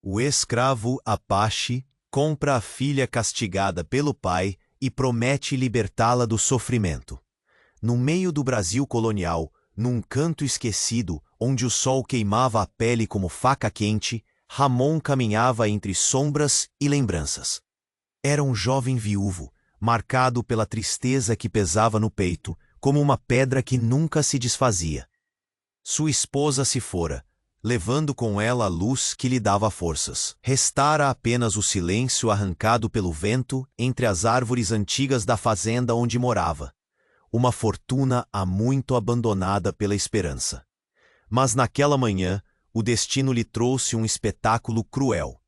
O escravo Apache compra a filha castigada pelo pai e promete libertá-la do sofrimento. No meio do Brasil colonial, num canto esquecido, onde o sol queimava a pele como faca quente, Ramon caminhava entre sombras e lembranças. Era um jovem viúvo, marcado pela tristeza que pesava no peito, como uma pedra que nunca se desfazia. Sua esposa se fora, levando com ela a luz que lhe dava forças. Restara apenas o silêncio arrancado pelo vento entre as árvores antigas da fazenda onde morava. Uma fortuna há muito abandonada pela esperança. Mas naquela manhã, o destino lhe trouxe um espetáculo cruel.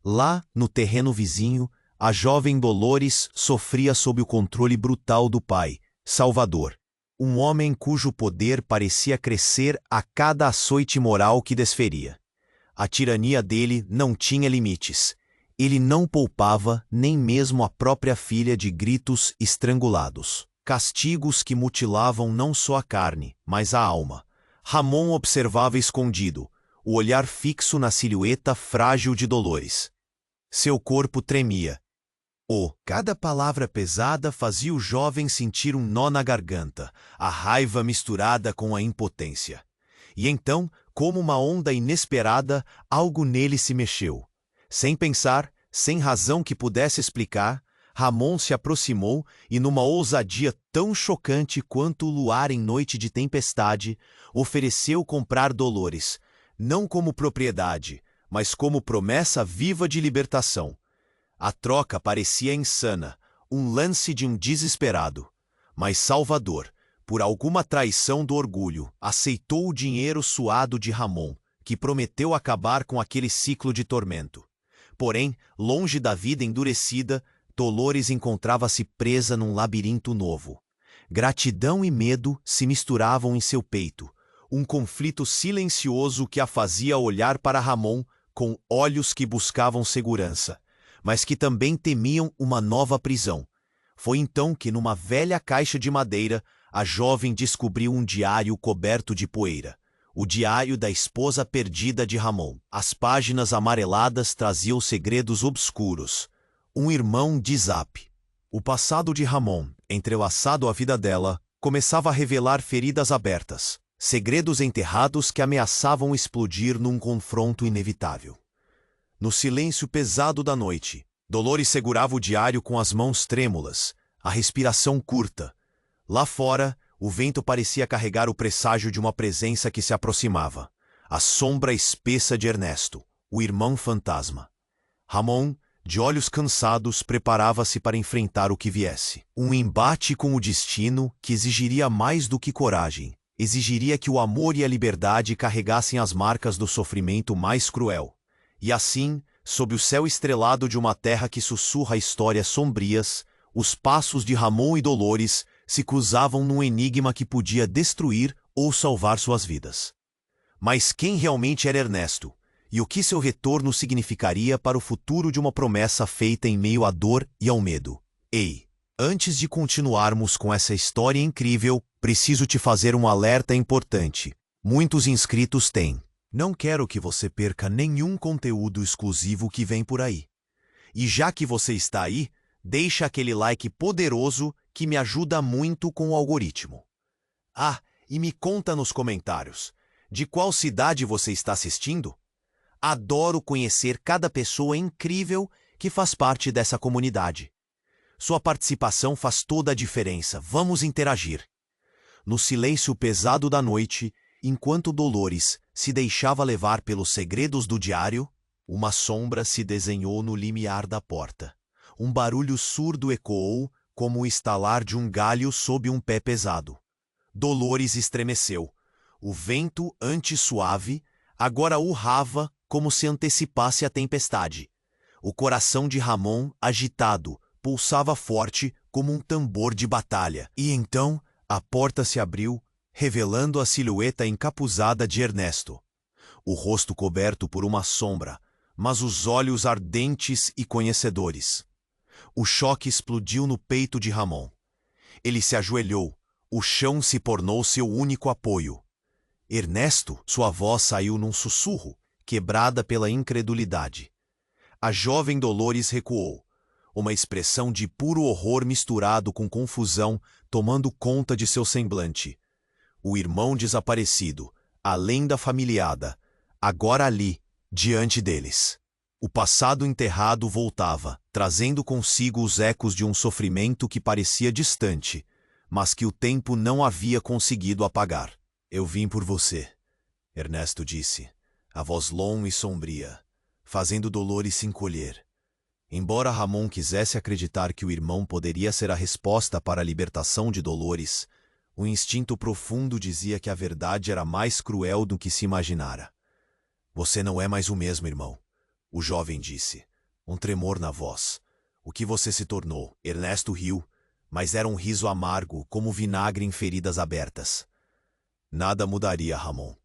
Lá, no terreno vizinho, a jovem Dolores sofria sob o controle brutal do pai, Salvador, um homem cujo poder parecia crescer a cada açoite moral que desferia. A tirania dele não tinha limites. Ele não poupava nem mesmo a própria filha de gritos estrangulados. Castigos que mutilavam não só a carne, mas a alma. Ramon observava escondido, o olhar fixo na silhueta frágil de Dolores. Seu corpo tremia. Cada palavra pesada fazia o jovem sentir um nó na garganta, a raiva misturada com a impotência. E então, como uma onda inesperada, algo nele se mexeu. Sem pensar, sem razão que pudesse explicar, Ramon se aproximou e, numa ousadia tão chocante quanto o luar em noite de tempestade, ofereceu comprar Dolores, não como propriedade, mas como promessa viva de libertação. A troca parecia insana, um lance de um desesperado. Mas Salvador, por alguma traição do orgulho, aceitou o dinheiro suado de Ramon, que prometeu acabar com aquele ciclo de tormento. Porém, longe da vida endurecida, Dolores encontrava-se presa num labirinto novo. Gratidão e medo se misturavam em seu peito, um conflito silencioso que a fazia olhar para Ramon com olhos que buscavam segurança, mas que também temiam uma nova prisão. Foi então que, numa velha caixa de madeira, a jovem descobriu um diário coberto de poeira. O diário da esposa perdida de Ramon. As páginas amareladas traziam segredos obscuros. Um irmão de Zap. O passado de Ramon, entrelaçado à vida dela, começava a revelar feridas abertas, segredos enterrados que ameaçavam explodir num confronto inevitável. No silêncio pesado da noite, Dolores segurava o diário com as mãos trêmulas, a respiração curta. Lá fora, o vento parecia carregar o presságio de uma presença que se aproximava. A sombra espessa de Ernesto, o irmão fantasma. Ramon, de olhos cansados, preparava-se para enfrentar o que viesse. Um embate com o destino que exigiria mais do que coragem. Exigiria que o amor e a liberdade carregassem as marcas do sofrimento mais cruel. E assim, sob o céu estrelado de uma terra que sussurra histórias sombrias, os passos de Ramon e Dolores se cruzavam num enigma que podia destruir ou salvar suas vidas. Mas quem realmente era Ernesto? E o que seu retorno significaria para o futuro de uma promessa feita em meio à dor e ao medo? Ei, antes de continuarmos com essa história incrível, preciso te fazer um alerta importante. Muitos inscritos têm. Não quero que você perca nenhum conteúdo exclusivo que vem por aí. E já que você está aí, deixa aquele like poderoso que me ajuda muito com o algoritmo. E me conta nos comentários, de qual cidade você está assistindo? Adoro conhecer cada pessoa incrível que faz parte dessa comunidade. Sua participação faz toda a diferença. Vamos interagir. No silêncio pesado da noite, enquanto Dolores se deixava levar pelos segredos do diário, uma sombra se desenhou no limiar da porta. Um barulho surdo ecoou, como o estalar de um galho sob um pé pesado. Dolores estremeceu. O vento, antes suave, agora urrava como se antecipasse a tempestade. O coração de Ramon, agitado, pulsava forte como um tambor de batalha. E então, a porta se abriu, revelando a silhueta encapuzada de Ernesto. O rosto coberto por uma sombra, mas os olhos ardentes e conhecedores. O choque explodiu no peito de Ramon. Ele se ajoelhou. O chão se tornou seu único apoio. Ernesto, sua voz saiu num sussurro, quebrada pela incredulidade. A jovem Dolores recuou, uma expressão de puro horror misturado com confusão tomando conta de seu semblante. O irmão desaparecido, a lenda familiada, agora ali, diante deles. O passado enterrado voltava, trazendo consigo os ecos de um sofrimento que parecia distante, mas que o tempo não havia conseguido apagar. Eu vim por você, Ernesto disse, a voz longa e sombria, fazendo Dolores se encolher. Embora Ramon quisesse acreditar que o irmão poderia ser a resposta para a libertação de Dolores, o instinto profundo dizia que a verdade era mais cruel do que se imaginara. Você não é mais o mesmo, irmão, o jovem disse, um tremor na voz. O que você se tornou? Ernesto riu, mas era um riso amargo, como vinagre em feridas abertas. Nada mudaria, Ramon.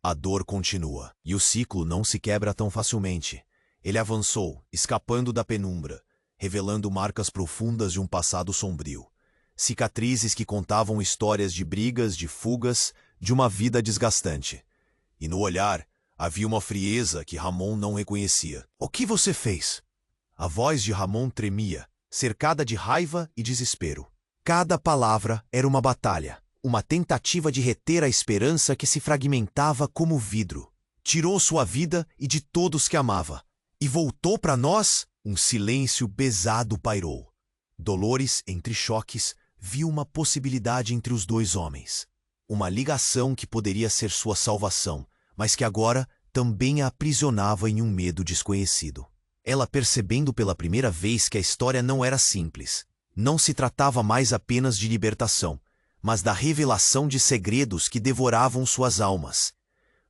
A dor continua, e o ciclo não se quebra tão facilmente. Ele avançou, escapando da penumbra, revelando marcas profundas de um passado sombrio. Cicatrizes que contavam histórias de brigas, de fugas, de uma vida desgastante. E no olhar, havia uma frieza que Ramon não reconhecia. O que você fez? A voz de Ramon tremia, cercada de raiva e desespero. Cada palavra era uma batalha, uma tentativa de reter a esperança que se fragmentava como vidro. Tirou sua vida e de todos que amava. E voltou para nós? Um silêncio pesado pairou. Dolores, entre choques, viu uma possibilidade entre os dois homens. Uma ligação que poderia ser sua salvação, mas que agora também a aprisionava em um medo desconhecido. Ela percebendo pela primeira vez que a história não era simples. Não se tratava mais apenas de libertação, mas da revelação de segredos que devoravam suas almas.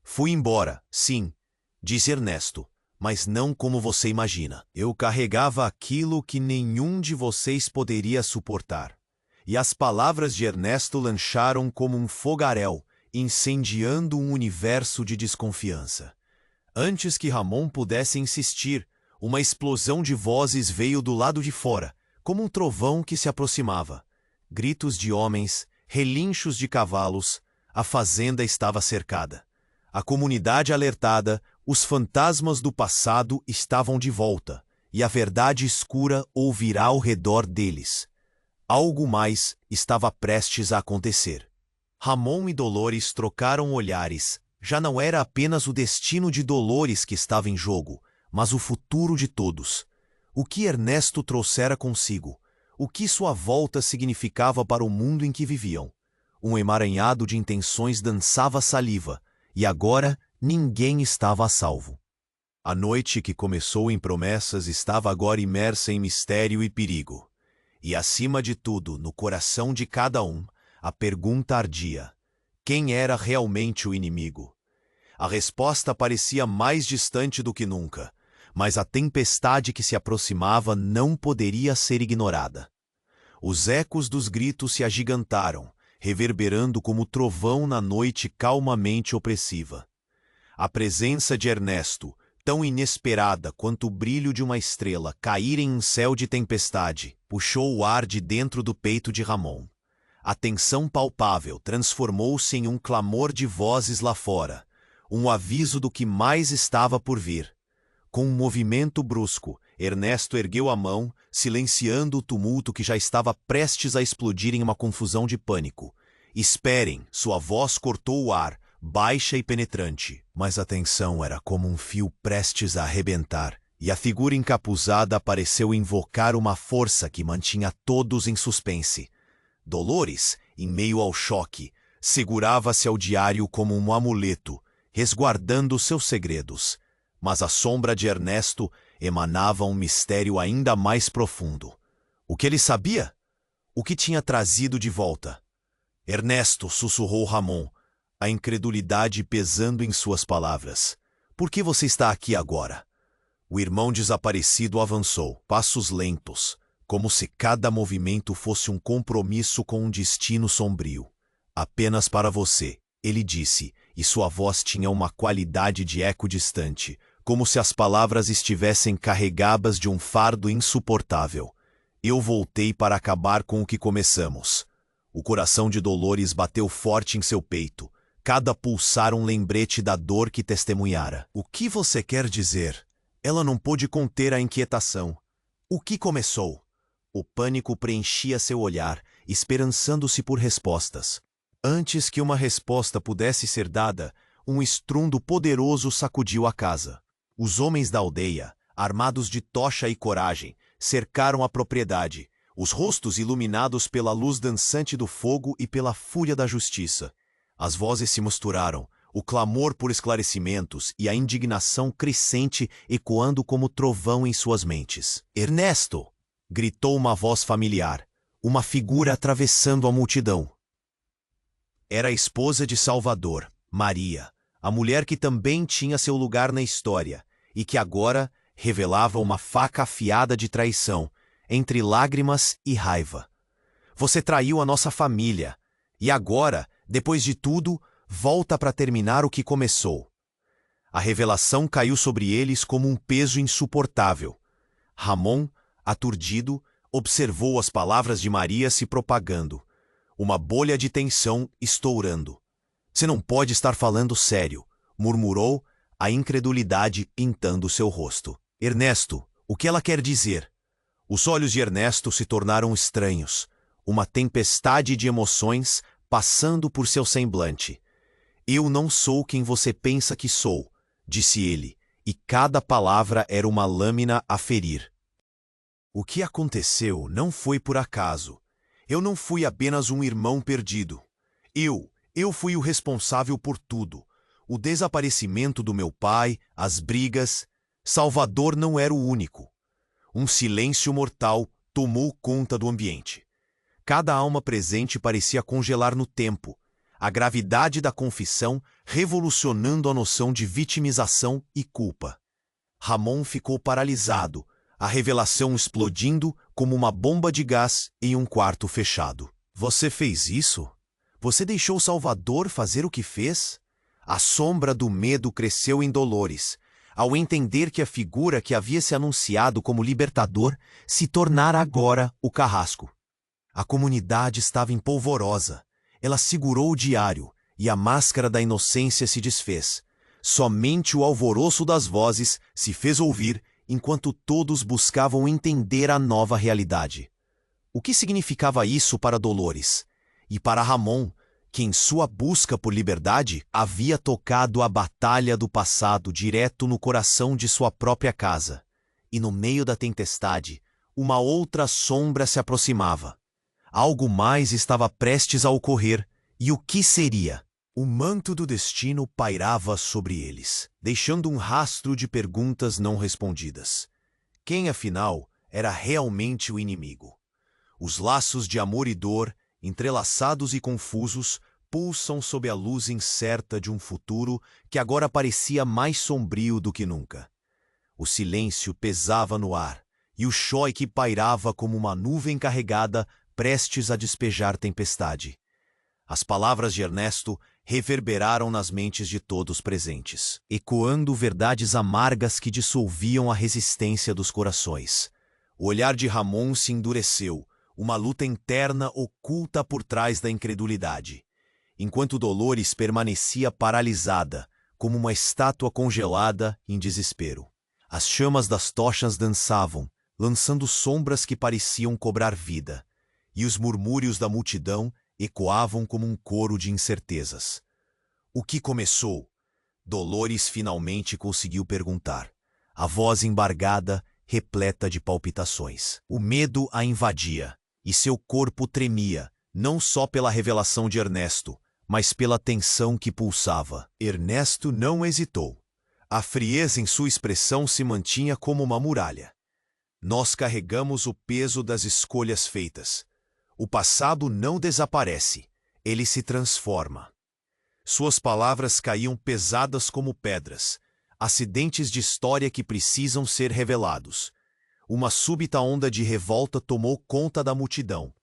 Fui embora, sim, disse Ernesto, mas não como você imagina. Eu carregava aquilo que nenhum de vocês poderia suportar. E as palavras de Ernesto lancharam como um fogaréu, incendiando um universo de desconfiança. Antes que Ramon pudesse insistir, uma explosão de vozes veio do lado de fora, como um trovão que se aproximava. Gritos de homens, relinchos de cavalos, a fazenda estava cercada. A comunidade alertada, os fantasmas do passado estavam de volta, e a verdade escura ouvirá ao redor deles. Algo mais estava prestes a acontecer. Ramon e Dolores trocaram olhares. Já não era apenas o destino de Dolores que estava em jogo, mas o futuro de todos. O que Ernesto trouxera consigo? O que sua volta significava para o mundo em que viviam? Um emaranhado de intenções dançava saliva, e agora ninguém estava a salvo. A noite que começou em promessas estava agora imersa em mistério e perigo. E acima de tudo, no coração de cada um, a pergunta ardia: quem era realmente o inimigo? A resposta parecia mais distante do que nunca, mas a tempestade que se aproximava não poderia ser ignorada. Os ecos dos gritos se agigantaram, reverberando como trovão na noite calmamente opressiva. A presença de Ernesto, tão inesperada quanto o brilho de uma estrela cair em um céu de tempestade, puxou o ar de dentro do peito de Ramon. A tensão palpável transformou-se em um clamor de vozes lá fora, um aviso do que mais estava por vir. Com um movimento brusco, Ernesto ergueu a mão, silenciando o tumulto que já estava prestes a explodir em uma confusão de pânico. Esperem, sua voz cortou o ar, baixa e penetrante, mas a tensão era como um fio prestes a arrebentar, e a figura encapuzada pareceu invocar uma força que mantinha todos em suspense. Dolores, em meio ao choque, segurava-se ao diário como um amuleto, resguardando seus segredos. Mas a sombra de Ernesto emanava um mistério ainda mais profundo. O que ele sabia? O que tinha trazido de volta? Ernesto, sussurrou Ramon, a incredulidade pesando em suas palavras. Por que você está aqui agora? O irmão desaparecido avançou, passos lentos, como se cada movimento fosse um compromisso com um destino sombrio. Apenas para você, ele disse, e sua voz tinha uma qualidade de eco distante, como se as palavras estivessem carregadas de um fardo insuportável. Eu voltei para acabar com o que começamos. O coração de Dolores bateu forte em seu peito, cada pulsar um lembrete da dor que testemunhara. O que você quer dizer? Ela não pôde conter a inquietação. O que começou? O pânico preenchia seu olhar, esperançando-se por respostas. Antes que uma resposta pudesse ser dada, um estrondo poderoso sacudiu a casa. Os homens da aldeia, armados de tocha e coragem, cercaram a propriedade, os rostos iluminados pela luz dançante do fogo e pela fúria da justiça. As vozes se misturaram, o clamor por esclarecimentos e a indignação crescente ecoando como trovão em suas mentes. "Ernesto!" gritou uma voz familiar, uma figura atravessando a multidão. Era a esposa de Salvador, Maria, a mulher que também tinha seu lugar na história e que agora revelava uma faca afiada de traição, entre lágrimas e raiva. "Você traiu a nossa família, e agora, depois de tudo, volta para terminar o que começou." A revelação caiu sobre eles como um peso insuportável. Ramon, aturdido, observou as palavras de Maria se propagando, uma bolha de tensão estourando. "Você não pode estar falando sério", murmurou, a incredulidade pintando seu rosto. "Ernesto, o que ela quer dizer?" Os olhos de Ernesto se tornaram estranhos, uma tempestade de emoções passando por seu semblante. "Eu não sou quem você pensa que sou", disse ele, e cada palavra era uma lâmina a ferir. "O que aconteceu não foi por acaso. Eu não fui apenas um irmão perdido. Eu fui o responsável por tudo. O desaparecimento do meu pai, as brigas. Salvador não era o único. Um silêncio mortal tomou conta do ambiente. Cada alma presente parecia congelar no tempo, a gravidade da confissão revolucionando a noção de vitimização e culpa. Ramon ficou paralisado, a revelação explodindo como uma bomba de gás em um quarto fechado. "Você fez isso? Você deixou Salvador fazer o que fez?" A sombra do medo cresceu em Dolores, ao entender que a figura que havia se anunciado como libertador se tornara agora o carrasco. A comunidade estava em polvorosa. Ela segurou o diário e a máscara da inocência se desfez. Somente o alvoroço das vozes se fez ouvir enquanto todos buscavam entender a nova realidade. O que significava isso para Dolores? E para Ramon, que em sua busca por liberdade havia tocado a batalha do passado direto no coração de sua própria casa. E no meio da tempestade, uma outra sombra se aproximava. Algo mais estava prestes a ocorrer, e o que seria? O manto do destino pairava sobre eles, deixando um rastro de perguntas não respondidas. Quem, afinal, era realmente o inimigo? Os laços de amor e dor, entrelaçados e confusos, pulsam sob a luz incerta de um futuro que agora parecia mais sombrio do que nunca. O silêncio pesava no ar, e o choque pairava como uma nuvem carregada prestes a despejar tempestade. As palavras de Ernesto reverberaram nas mentes de todos presentes, ecoando verdades amargas que dissolviam a resistência dos corações. O olhar de Ramon se endureceu, uma luta interna oculta por trás da incredulidade, enquanto Dolores permanecia paralisada, como uma estátua congelada em desespero. As chamas das tochas dançavam, lançando sombras que pareciam cobrar vida, e os murmúrios da multidão ecoavam como um coro de incertezas. O que começou? Dolores finalmente conseguiu perguntar, a voz embargada, repleta de palpitações. O medo a invadia, e seu corpo tremia, não só pela revelação de Ernesto, mas pela tensão que pulsava. Ernesto não hesitou. A frieza em sua expressão se mantinha como uma muralha. "Nós carregamos o peso das escolhas feitas. O passado não desaparece, ele se transforma." Suas palavras caíam pesadas como pedras, acidentes de história que precisam ser revelados. Uma súbita onda de revolta tomou conta da multidão.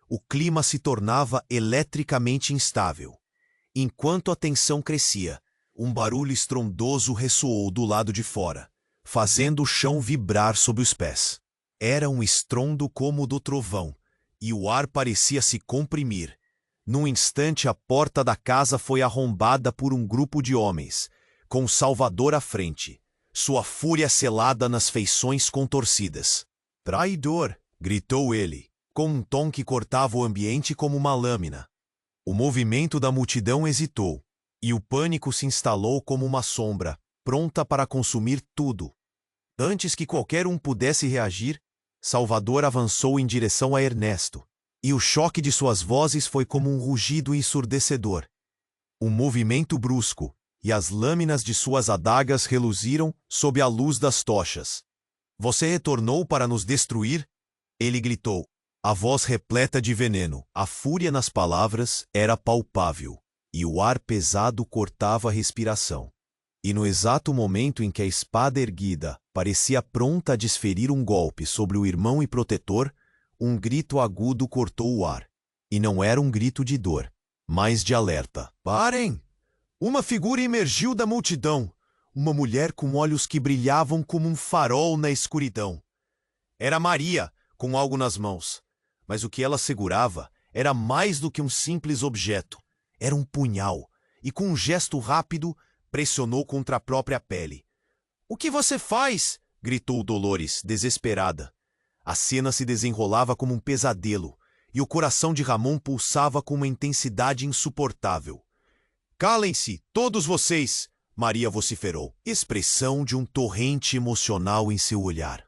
O clima se tornava eletricamente instável. Enquanto a tensão crescia, um barulho estrondoso ressoou do lado de fora, fazendo o chão vibrar sob os pés. Era um estrondo como o do trovão, e o ar parecia se comprimir. Num instante, a porta da casa foi arrombada por um grupo de homens, com Salvador à frente, sua fúria selada nas feições contorcidas. "Traidor!" gritou ele, com um tom que cortava o ambiente como uma lâmina. O movimento da multidão hesitou, e o pânico se instalou como uma sombra, pronta para consumir tudo. Antes que qualquer um pudesse reagir, Salvador avançou em direção a Ernesto, e o choque de suas vozes foi como um rugido ensurdecedor. Um movimento brusco, e as lâminas de suas adagas reluziram sob a luz das tochas. "Você retornou para nos destruir?" Ele gritou, a voz repleta de veneno. A fúria nas palavras era palpável, e o ar pesado cortava a respiração. E no exato momento em que a espada erguida parecia pronta a desferir um golpe sobre o irmão e protetor, um grito agudo cortou o ar. E não era um grito de dor, mas de alerta. "Parem!" Uma figura emergiu da multidão, uma mulher com olhos que brilhavam como um farol na escuridão. Era Maria, com algo nas mãos, mas o que ela segurava era mais do que um simples objeto. Era um punhal, e com um gesto rápido, pressionou contra a própria pele. "O que você faz?" gritou Dolores, desesperada. A cena se desenrolava como um pesadelo, e o coração de Ramon pulsava com uma intensidade insuportável. "Calem-se, todos vocês!" Maria vociferou, expressão de um torrente emocional em seu olhar.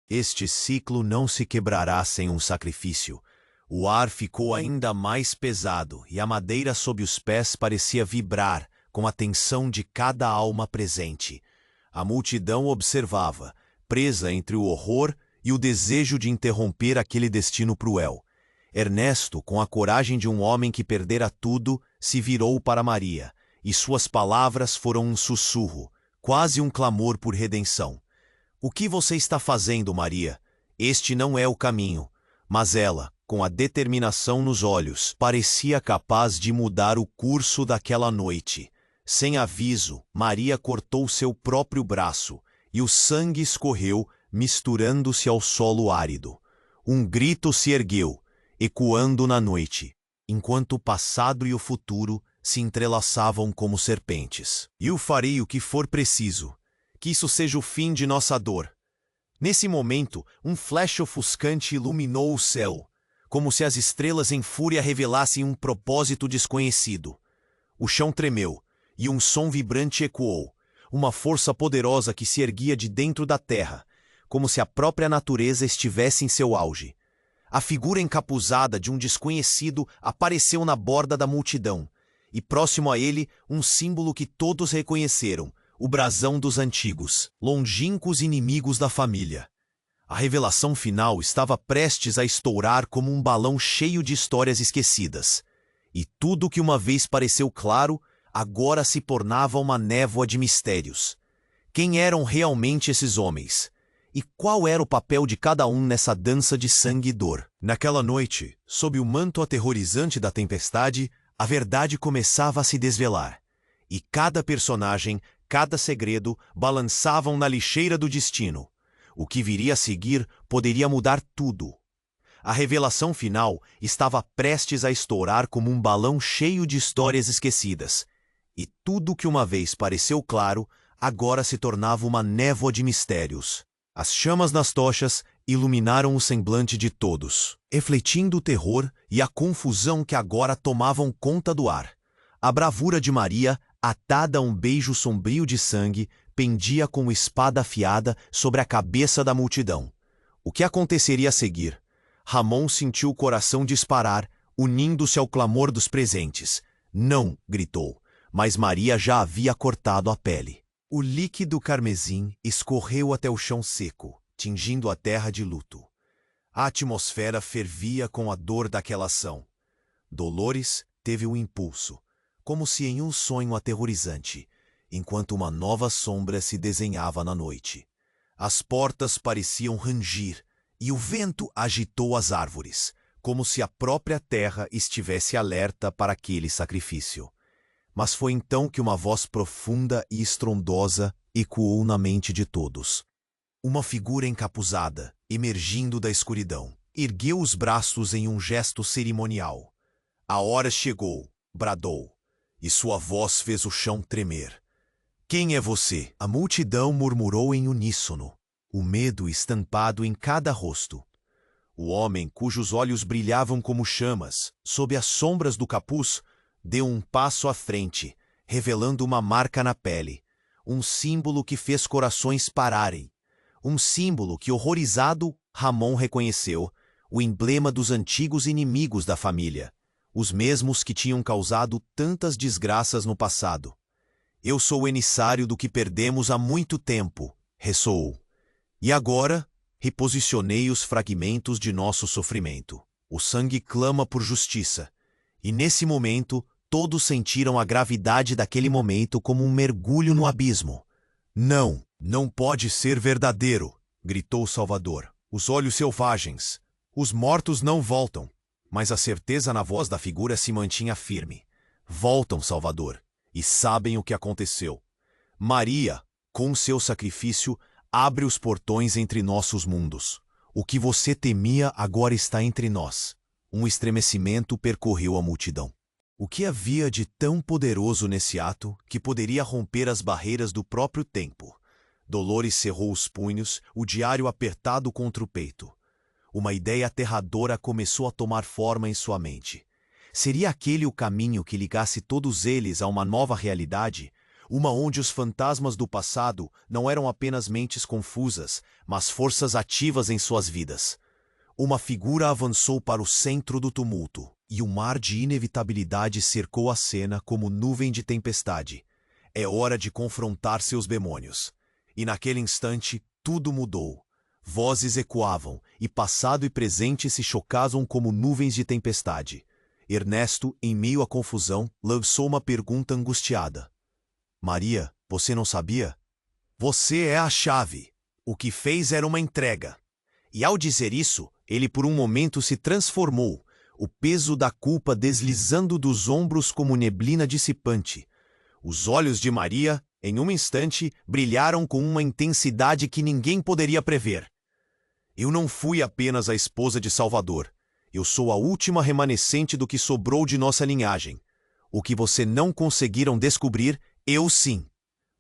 Este ciclo não se quebrará sem um sacrifício. O ar ficou ainda mais pesado e a madeira sob os pés parecia vibrar com a tensão de cada alma presente. A multidão observava, presa entre o horror e o desejo de interromper aquele destino cruel. Ernesto, com a coragem de um homem que perdera tudo, se virou para Maria, e suas palavras foram um sussurro, quase um clamor por redenção. "O que você está fazendo, Maria? Este não é o caminho." Mas ela, com a determinação nos olhos, parecia capaz de mudar o curso daquela noite. Sem aviso, Maria cortou seu próprio braço, e o sangue escorreu, misturando-se ao solo árido. Um grito se ergueu, ecoando na noite, enquanto o passado e o futuro se entrelaçavam como serpentes. "Eu farei o que for preciso. Que isso seja o fim de nossa dor." Nesse momento, um flash ofuscante iluminou o céu, como se as estrelas em fúria revelassem um propósito desconhecido. O chão tremeu, e um som vibrante ecoou, uma força poderosa que se erguia de dentro da terra, como se a própria natureza estivesse em seu auge. A figura encapuzada de um desconhecido apareceu na borda da multidão, e próximo a ele um símbolo que todos reconheceram, o brasão dos antigos, longínquos inimigos da família. A revelação final estava prestes a estourar como um balão cheio de histórias esquecidas. E tudo que uma vez pareceu claro, agora se tornava uma névoa de mistérios. Quem eram realmente esses homens? E qual era o papel de cada um nessa dança de sangue e dor? Naquela noite, sob o manto aterrorizante da tempestade, a verdade começava a se desvelar. E cada personagem, cada segredo, balançavam na lixeira do destino. O que viria a seguir poderia mudar tudo. A revelação final estava prestes a estourar como um balão cheio de histórias esquecidas. E tudo que uma vez pareceu claro, agora se tornava uma névoa de mistérios. As chamas nas tochas iluminaram o semblante de todos, refletindo o terror e a confusão que agora tomavam conta do ar. A bravura de Maria, atada a um beijo sombrio de sangue, pendia como espada afiada sobre a cabeça da multidão. O que aconteceria a seguir? Ramon sentiu o coração disparar, unindo-se ao clamor dos presentes. "Não!" gritou, mas Maria já havia cortado a pele. O líquido carmesim escorreu até o chão seco, tingindo a terra de luto. A atmosfera fervia com a dor daquela ação. Dolores teve um impulso, como se em um sonho aterrorizante, enquanto uma nova sombra se desenhava na noite. As portas pareciam rangir, e o vento agitou as árvores, como se a própria terra estivesse alerta para aquele sacrifício. Mas foi então que uma voz profunda e estrondosa ecoou na mente de todos. Uma figura encapuzada, emergindo da escuridão, ergueu os braços em um gesto cerimonial. A hora chegou, bradou, e sua voz fez o chão tremer. Quem é você? A multidão murmurou em uníssono, o medo estampado em cada rosto. O homem, cujos olhos brilhavam como chamas, sob as sombras do capuz, deu um passo à frente, revelando uma marca na pele, um símbolo que fez corações pararem. Um símbolo que, horrorizado, Ramon reconheceu, o emblema dos antigos inimigos da família, os mesmos que tinham causado tantas desgraças no passado. Eu sou o emissário do que perdemos há muito tempo, ressoou. E agora, reposicionei os fragmentos de nosso sofrimento. O sangue clama por justiça. E nesse momento, todos sentiram a gravidade daquele momento como um mergulho no abismo. Não, não pode ser verdadeiro, gritou Salvador. Os olhos selvagens. Os mortos não voltam. Mas a certeza na voz da figura se mantinha firme. Voltam, Salvador, e sabem o que aconteceu. Maria, com seu sacrifício, abre os portões entre nossos mundos. O que você temia agora está entre nós. Um estremecimento percorreu a multidão. O que havia de tão poderoso nesse ato que poderia romper as barreiras do próprio tempo? Dolores cerrou os punhos, o diário apertado contra o peito. Uma ideia aterradora começou a tomar forma em sua mente. Seria aquele o caminho que ligasse todos eles a uma nova realidade? Uma onde os fantasmas do passado não eram apenas mentes confusas, mas forças ativas em suas vidas. Uma figura avançou para o centro do tumulto, e um mar de inevitabilidade cercou a cena como nuvem de tempestade. É hora de confrontar seus demônios. E naquele instante, tudo mudou. Vozes ecoavam, e passado e presente se chocavam como nuvens de tempestade. Ernesto, em meio à confusão, lançou uma pergunta angustiada. Maria, você não sabia? Você é a chave. O que fez era uma entrega. E ao dizer isso, ele por um momento se transformou, o peso da culpa deslizando dos ombros como neblina dissipante. Os olhos de Maria, em um instante, brilharam com uma intensidade que ninguém poderia prever. Eu não fui apenas a esposa de Salvador. Eu sou a última remanescente do que sobrou de nossa linhagem. O que você não conseguiram descobrir, eu sim.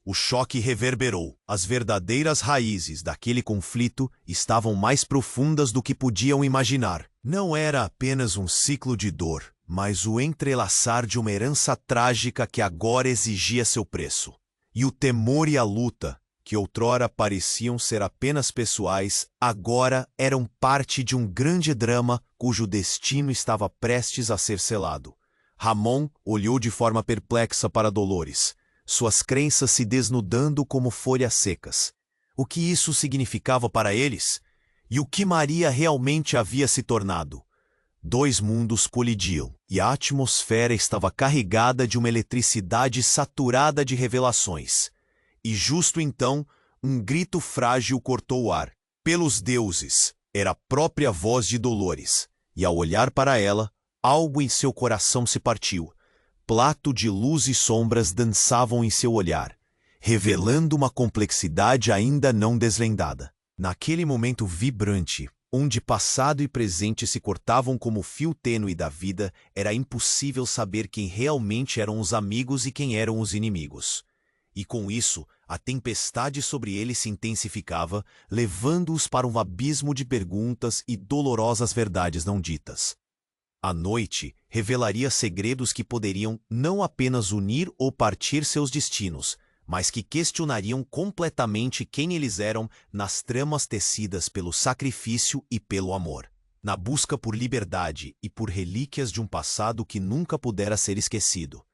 O choque reverberou. As verdadeiras raízes daquele conflito estavam mais profundas do que podiam imaginar. Não era apenas um ciclo de dor, mas o entrelaçar de uma herança trágica que agora exigia seu preço. E o temor e a luta, que outrora pareciam ser apenas pessoais, agora eram parte de um grande drama cujo destino estava prestes a ser selado. Ramon olhou de forma perplexa para Dolores, suas crenças se desnudando como folhas secas. O que isso significava para eles? E o que Maria realmente havia se tornado? Dois mundos colidiam, e a atmosfera estava carregada de uma eletricidade saturada de revelações. E justo então, um grito frágil cortou o ar. Pelos deuses, era a própria voz de Dolores. E ao olhar para ela, algo em seu coração se partiu. Plato de luz e sombras dançavam em seu olhar, revelando uma complexidade ainda não desvendada. Naquele momento vibrante, onde passado e presente se cortavam como o fio tênue da vida, era impossível saber quem realmente eram os amigos e quem eram os inimigos. E com isso, a tempestade sobre eles se intensificava, levando-os para um abismo de perguntas e dolorosas verdades não ditas. A noite revelaria segredos que poderiam não apenas unir ou partir seus destinos, mas que questionariam completamente quem eles eram nas tramas tecidas pelo sacrifício e pelo amor, na busca por liberdade e por relíquias de um passado que nunca pudera ser esquecido.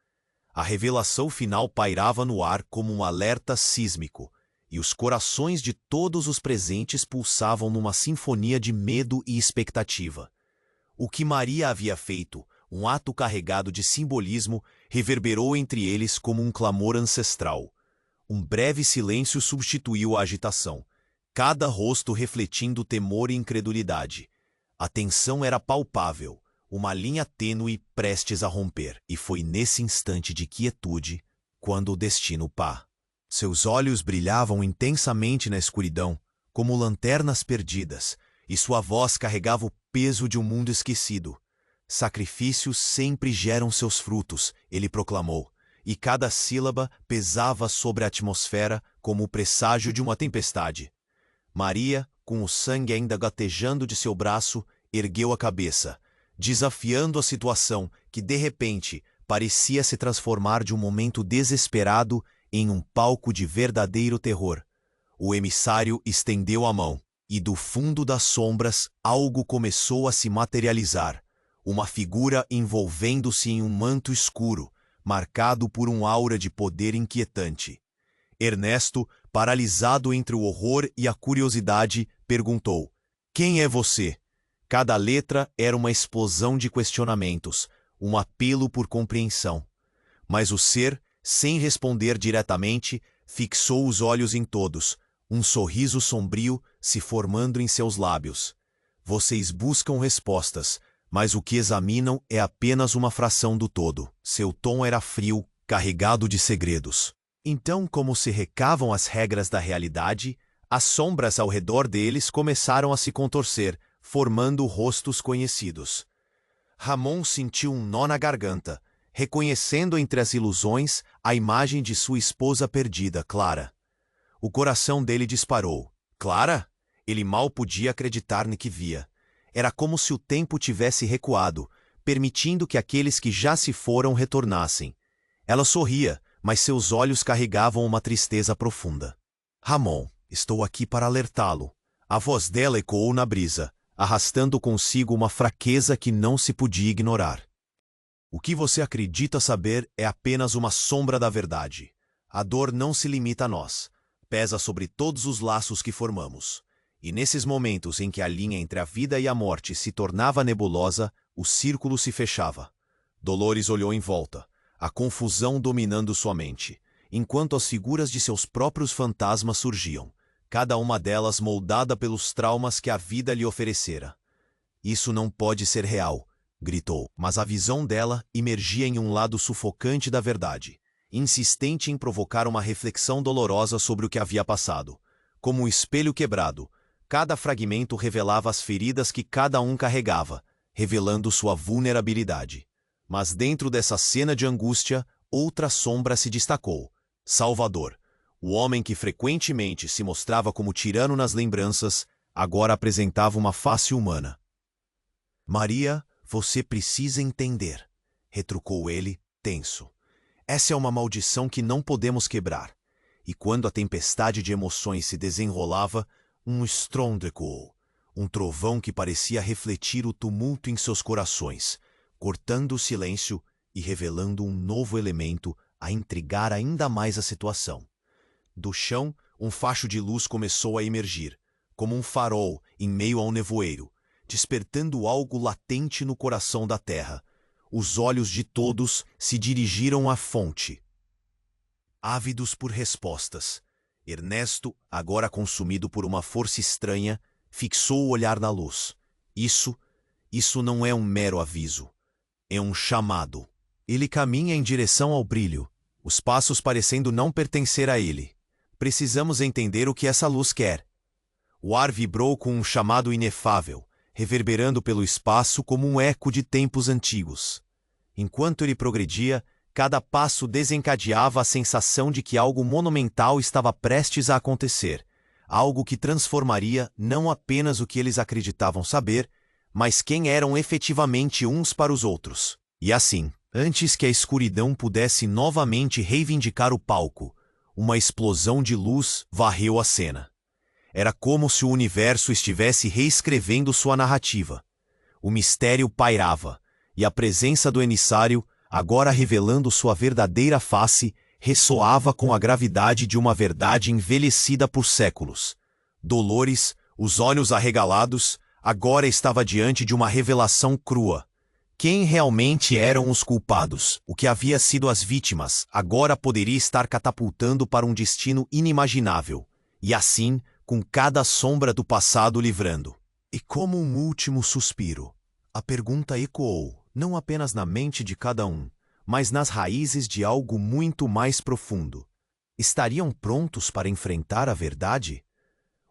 A revelação final pairava no ar como um alerta sísmico, e os corações de todos os presentes pulsavam numa sinfonia de medo e expectativa. O que Maria havia feito, um ato carregado de simbolismo, reverberou entre eles como um clamor ancestral. Um breve silêncio substituiu a agitação, cada rosto refletindo temor e incredulidade. A tensão era palpável, uma linha tênue prestes a romper, e foi nesse instante de quietude quando o destino pá. Seus olhos brilhavam intensamente na escuridão, como lanternas perdidas, e sua voz carregava o peso de um mundo esquecido. Sacrifícios sempre geram seus frutos, ele proclamou, e cada sílaba pesava sobre a atmosfera como o presságio de uma tempestade. Maria, com o sangue ainda gatejando de seu braço, ergueu a cabeça, desafiando a situação que, de repente, parecia se transformar de um momento desesperado em um palco de verdadeiro terror. O emissário estendeu a mão, e do fundo das sombras algo começou a se materializar. Uma figura envolvendo-se em um manto escuro, marcado por um aura de poder inquietante. Ernesto, paralisado entre o horror e a curiosidade, perguntou: "Quem é você?" Cada letra era uma explosão de questionamentos, um apelo por compreensão. Mas o ser, sem responder diretamente, fixou os olhos em todos, um sorriso sombrio se formando em seus lábios. "Vocês buscam respostas, mas o que examinam é apenas uma fração do todo." Seu tom era frio, carregado de segredos. Então, como se recavam as regras da realidade, as sombras ao redor deles começaram a se contorcer, formando rostos conhecidos. Ramon sentiu um nó na garganta, reconhecendo entre as ilusões a imagem de sua esposa perdida, Clara. O coração dele disparou. Clara? Ele mal podia acreditar no que via. Era como se o tempo tivesse recuado, permitindo que aqueles que já se foram retornassem. Ela sorria, mas seus olhos carregavam uma tristeza profunda. "Ramon, estou aqui para alertá-lo." A voz dela ecoou na brisa, arrastando consigo uma fraqueza que não se podia ignorar. "O que você acredita saber é apenas uma sombra da verdade. A dor não se limita a nós. Pesa sobre todos os laços que formamos. E nesses momentos em que a linha entre a vida e a morte se tornava nebulosa, o círculo se fechava." Dolores olhou em volta, a confusão dominando sua mente, enquanto as figuras de seus próprios fantasmas surgiam, cada uma delas moldada pelos traumas que a vida lhe oferecera. "Isso não pode ser real", gritou, mas a visão dela emergia em um lado sufocante da verdade, insistente em provocar uma reflexão dolorosa sobre o que havia passado. Como um espelho quebrado, cada fragmento revelava as feridas que cada um carregava, revelando sua vulnerabilidade. Mas dentro dessa cena de angústia, outra sombra se destacou: Salvador. O homem que frequentemente se mostrava como tirano nas lembranças, agora apresentava uma face humana. "Maria, você precisa entender", retrucou ele, tenso. "Essa é uma maldição que não podemos quebrar." E quando a tempestade de emoções se desenrolava, um estrondo ecoou, um trovão que parecia refletir o tumulto em seus corações, cortando o silêncio e revelando um novo elemento a intrigar ainda mais a situação. Do chão, um facho de luz começou a emergir, como um farol em meio ao nevoeiro, despertando algo latente no coração da terra. Os olhos de todos se dirigiram à fonte, ávidos por respostas. Ernesto, agora consumido por uma força estranha, fixou o olhar na luz. Isso não é um mero aviso. É um chamado. Ele caminha em direção ao brilho, os passos parecendo não pertencer a ele. Precisamos entender o que essa luz quer. O ar vibrou com um chamado inefável, reverberando pelo espaço como um eco de tempos antigos. Enquanto ele progredia, cada passo desencadeava a sensação de que algo monumental estava prestes a acontecer, algo que transformaria não apenas o que eles acreditavam saber, mas quem eram efetivamente uns para os outros. E assim, antes que a escuridão pudesse novamente reivindicar o palco, uma explosão de luz varreu a cena. Era como se o universo estivesse reescrevendo sua narrativa. O mistério pairava, e a presença do emissário, agora revelando sua verdadeira face, ressoava com a gravidade de uma verdade envelhecida por séculos. Dolores, os olhos arregalados, agora estava diante de uma revelação crua. Quem realmente eram os culpados? O que havia sido as vítimas agora poderia estar catapultando para um destino inimaginável. E assim, com cada sombra do passado livrando. E como um último suspiro, a pergunta ecoou, não apenas na mente de cada um, mas nas raízes de algo muito mais profundo. Estariam prontos para enfrentar a verdade?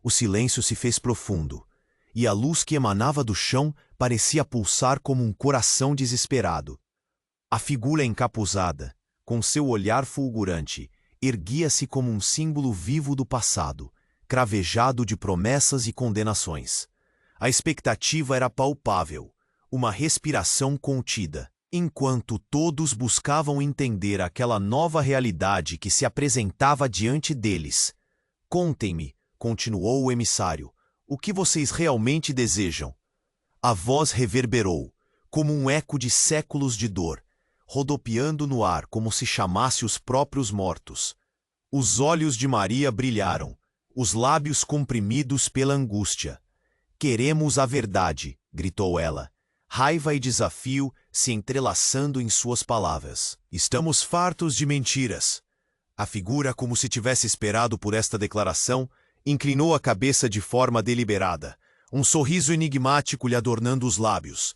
O silêncio se fez profundo, e a luz que emanava do chão parecia pulsar como um coração desesperado. A figura encapuzada, com seu olhar fulgurante, erguia-se como um símbolo vivo do passado, cravejado de promessas e condenações. A expectativa era palpável, uma respiração contida, enquanto todos buscavam entender aquela nova realidade que se apresentava diante deles. Contem-me, continuou o emissário, o que vocês realmente desejam. A voz reverberou, como um eco de séculos de dor, rodopiando no ar como se chamasse os próprios mortos. Os olhos de Maria brilharam, os lábios comprimidos pela angústia. Queremos a verdade, gritou ela, raiva e desafio se entrelaçando em suas palavras. Estamos fartos de mentiras. A figura, como se tivesse esperado por esta declaração, inclinou a cabeça de forma deliberada, um sorriso enigmático lhe adornando os lábios.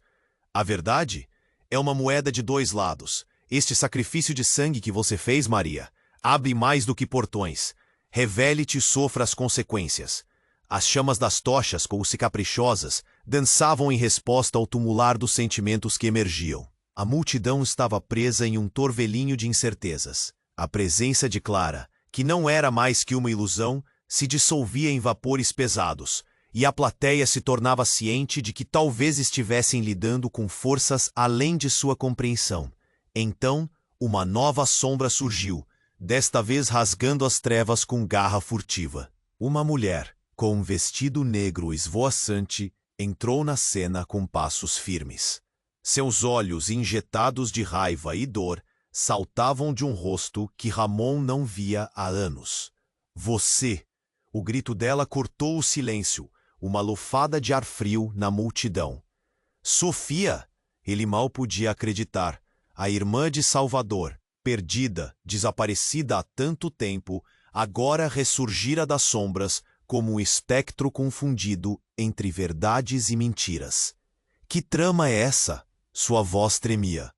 A verdade é uma moeda de dois lados. Este sacrifício de sangue que você fez, Maria, abre mais do que portões. Revele-te e sofra as consequências. As chamas das tochas, como-se caprichosas, dançavam em resposta ao tumular dos sentimentos que emergiam. A multidão estava presa em um torvelinho de incertezas. A presença de Clara, que não era mais que uma ilusão, se dissolvia em vapores pesados, e a plateia se tornava ciente de que talvez estivessem lidando com forças além de sua compreensão. Então, uma nova sombra surgiu, desta vez rasgando as trevas com garra furtiva. Uma mulher, com um vestido negro esvoaçante, entrou na cena com passos firmes. Seus olhos, injetados de raiva e dor, saltavam de um rosto que Ramon não via há anos. Você! O grito dela cortou o silêncio, uma lufada de ar frio na multidão. Sofia! Ele mal podia acreditar. A irmã de Salvador, perdida, desaparecida há tanto tempo, agora ressurgira das sombras como um espectro confundido entre verdades e mentiras. Que trama é essa? Sua voz tremia.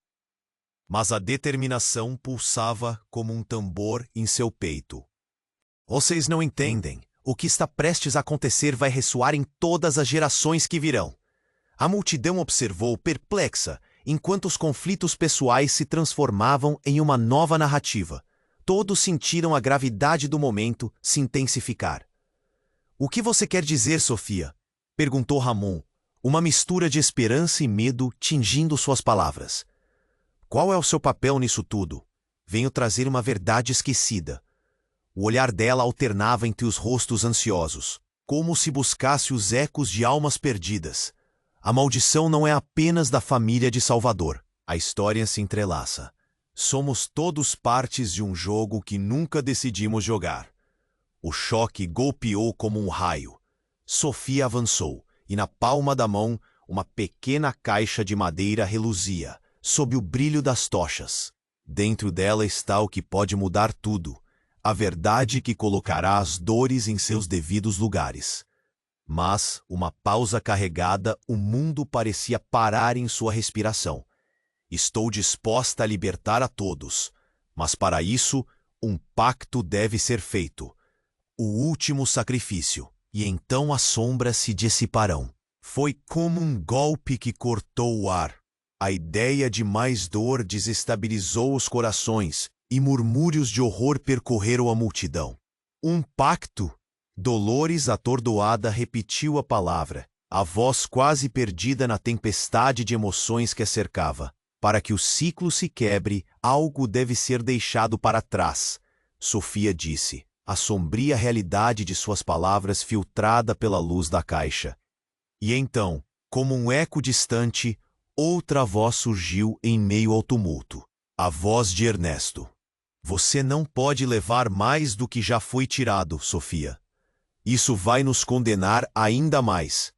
Mas a determinação pulsava como um tambor em seu peito. Vocês não entendem. O que está prestes a acontecer vai ressoar em todas as gerações que virão. A multidão observou perplexa, enquanto os conflitos pessoais se transformavam em uma nova narrativa. Todos sentiram a gravidade do momento se intensificar. O que você quer dizer, Sofia? Perguntou Ramon, uma mistura de esperança e medo tingindo suas palavras. Qual é o seu papel nisso tudo? Venho trazer uma verdade esquecida. O olhar dela alternava entre os rostos ansiosos, como se buscasse os ecos de almas perdidas. A maldição não é apenas da família de Salvador. A história se entrelaça. Somos todos partes de um jogo que nunca decidimos jogar. O choque golpeou como um raio. Sofia avançou, e na palma da mão, uma pequena caixa de madeira reluzia, sob o brilho das tochas. Dentro dela está o que pode mudar tudo. A verdade que colocará as dores em seus devidos lugares. Mas, uma pausa carregada, o mundo parecia parar em sua respiração. Estou disposta a libertar a todos, mas para isso, um pacto deve ser feito. O último sacrifício, e então as sombras se dissiparão. Foi como um golpe que cortou o ar. A ideia de mais dor desestabilizou os corações, e murmúrios de horror percorreram a multidão. Um pacto? Dolores, atordoada, repetiu a palavra, a voz quase perdida na tempestade de emoções que a cercava. Para que o ciclo se quebre, algo deve ser deixado para trás, Sofia disse, a sombria realidade de suas palavras filtrada pela luz da caixa. E então, como um eco distante, outra voz surgiu em meio ao tumulto. A voz de Ernesto. Você não pode levar mais do que já foi tirado, Sofia. Isso vai nos condenar ainda mais.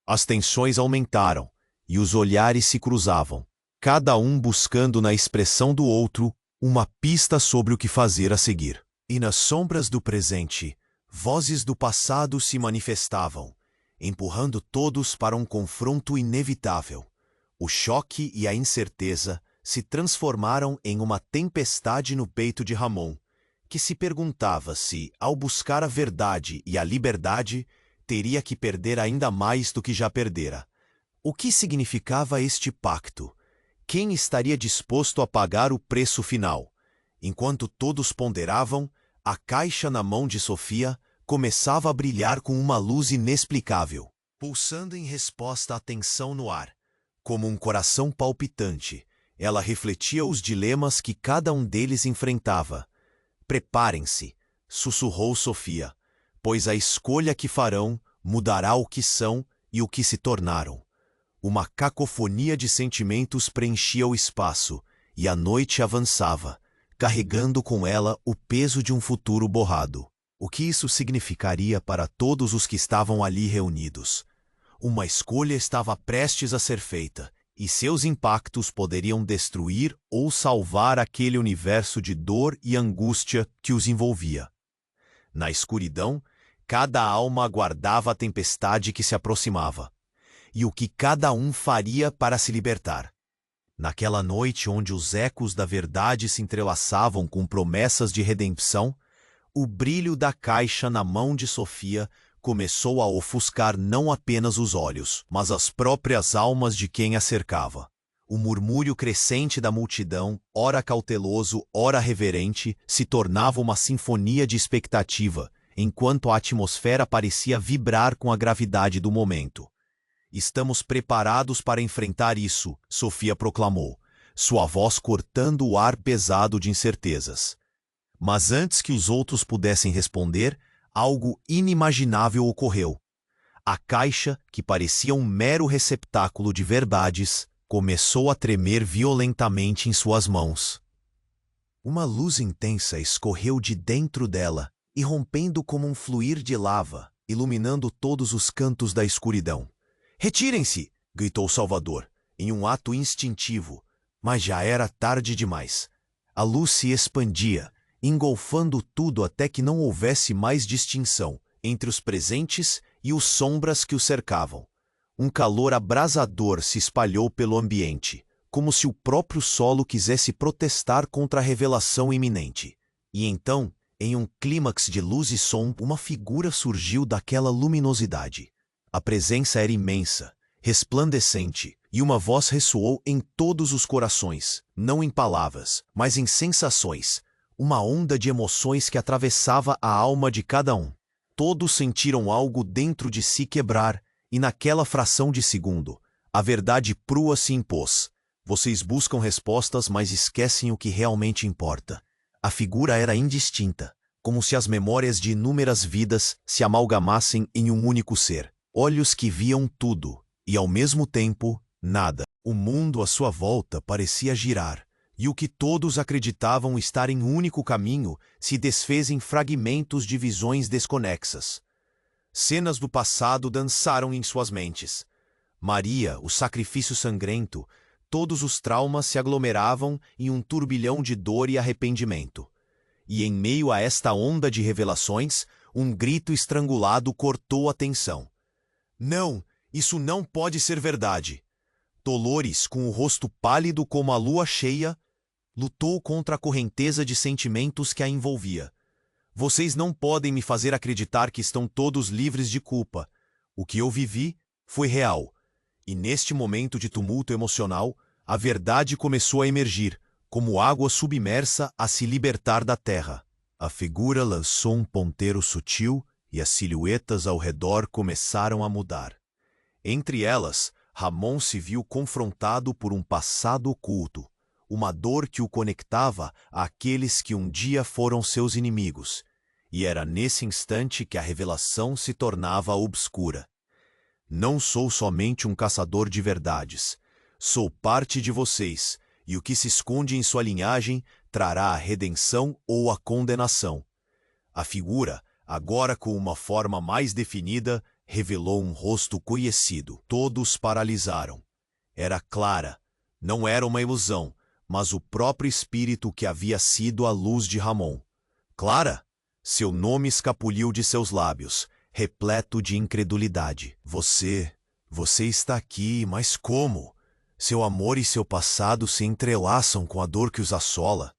As tensões aumentaram, e os olhares se cruzavam, cada um buscando na expressão do outro uma pista sobre o que fazer a seguir. E nas sombras do presente, vozes do passado se manifestavam, empurrando todos para um confronto inevitável. O choque e a incerteza se transformaram em uma tempestade no peito de Ramon, que se perguntava se, ao buscar a verdade e a liberdade, teria que perder ainda mais do que já perdera. O que significava este pacto? Quem estaria disposto a pagar o preço final? Enquanto todos ponderavam, a caixa na mão de Sofia começava a brilhar com uma luz inexplicável, pulsando em resposta à tensão no ar. Como um coração palpitante, ela refletia os dilemas que cada um deles enfrentava. Preparem-se, sussurrou Sofia, pois a escolha que farão mudará o que são e o que se tornaram. Uma cacofonia de sentimentos preenchia o espaço, e a noite avançava, carregando com ela o peso de um futuro borrado. O que isso significaria para todos os que estavam ali reunidos? Uma escolha estava prestes a ser feita, e seus impactos poderiam destruir ou salvar aquele universo de dor e angústia que os envolvia. Na escuridão, cada alma aguardava a tempestade que se aproximava, e o que cada um faria para se libertar. Naquela noite onde os ecos da verdade se entrelaçavam com promessas de redenção, o brilho da caixa na mão de Sofia começou a ofuscar não apenas os olhos, mas as próprias almas de quem a cercava. O murmúrio crescente da multidão, ora cauteloso, ora reverente, se tornava uma sinfonia de expectativa, enquanto a atmosfera parecia vibrar com a gravidade do momento. Estamos preparados para enfrentar isso, Sofia proclamou, sua voz cortando o ar pesado de incertezas. Mas antes que os outros pudessem responder, algo inimaginável ocorreu. A caixa, que parecia um mero receptáculo de verdades, começou a tremer violentamente em suas mãos. Uma luz intensa escorreu de dentro dela, irrompendo como um fluir de lava, iluminando todos os cantos da escuridão. "Retirem-se!" gritou Salvador, em um ato instintivo, mas já era tarde demais. A luz se expandia, engolfando tudo até que não houvesse mais distinção entre os presentes e os sombras que o cercavam. Um calor abrasador se espalhou pelo ambiente, como se o próprio solo quisesse protestar contra a revelação iminente. E então, em um clímax de luz e som, uma figura surgiu daquela luminosidade. A presença era imensa, resplandecente, e uma voz ressoou em todos os corações, não em palavras, mas em sensações, uma onda de emoções que atravessava a alma de cada um. Todos sentiram algo dentro de si quebrar, e naquela fração de segundo, a verdade crua se impôs. Vocês buscam respostas, mas esquecem o que realmente importa. A figura era indistinta, como se as memórias de inúmeras vidas se amalgamassem em um único ser. Olhos que viam tudo, e ao mesmo tempo, nada. O mundo à sua volta parecia girar, e o que todos acreditavam estar em um único caminho se desfez em fragmentos de visões desconexas. Cenas do passado dançaram em suas mentes. Maria, o sacrifício sangrento, todos os traumas se aglomeravam em um turbilhão de dor e arrependimento. E em meio a esta onda de revelações, um grito estrangulado cortou a tensão. "Não, isso não pode ser verdade." Dolores, com o rosto pálido como a lua cheia, lutou contra a correnteza de sentimentos que a envolvia. "Vocês não podem me fazer acreditar que estão todos livres de culpa. O que eu vivi foi real." E neste momento de tumulto emocional, a verdade começou a emergir, como água submersa a se libertar da terra. A figura lançou um ponteiro sutil e as silhuetas ao redor começaram a mudar. Entre elas, Ramon se viu confrontado por um passado oculto, uma dor que o conectava àqueles que um dia foram seus inimigos, e era nesse instante que a revelação se tornava obscura. "Não sou somente um caçador de verdades. Sou parte de vocês, e o que se esconde em sua linhagem trará a redenção ou a condenação." A figura, agora com uma forma mais definida, revelou um rosto conhecido. Todos paralisaram. Era Clara. Não era uma ilusão, mas o próprio espírito que havia sido a luz de Ramon. "Clara?" Seu nome escapuliu de seus lábios, repleto de incredulidade. Você está aqui, mas como? Seu amor e seu passado se entrelaçam com a dor que os assola.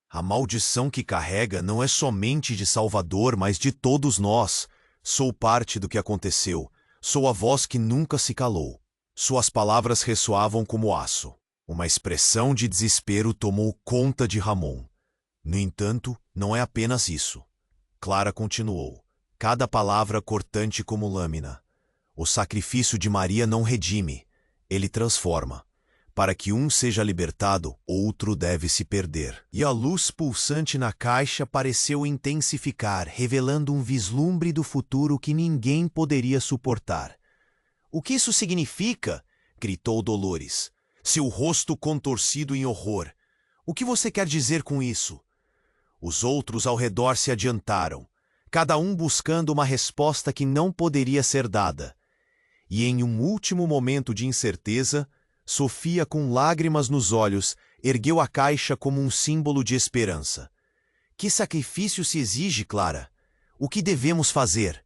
A maldição que carrega não é somente de Salvador, mas de todos nós. Sou parte do que aconteceu. Sou a voz que nunca se calou. Suas palavras ressoavam como aço. Uma expressão de desespero tomou conta de Ramon. No entanto, não é apenas isso. Clara continuou, cada palavra cortante como lâmina. O sacrifício de Maria não redime, ele transforma. Para que um seja libertado, outro deve se perder. E a luz pulsante na caixa pareceu intensificar, revelando um vislumbre do futuro que ninguém poderia suportar. "O que isso significa?" gritou Dolores, seu rosto contorcido em horror. "O que você quer dizer com isso?" Os outros ao redor se adiantaram, cada um buscando uma resposta que não poderia ser dada. E em um último momento de incerteza, Sofia, com lágrimas nos olhos, ergueu a caixa como um símbolo de esperança. "Que sacrifício se exige, Clara? O que devemos fazer?"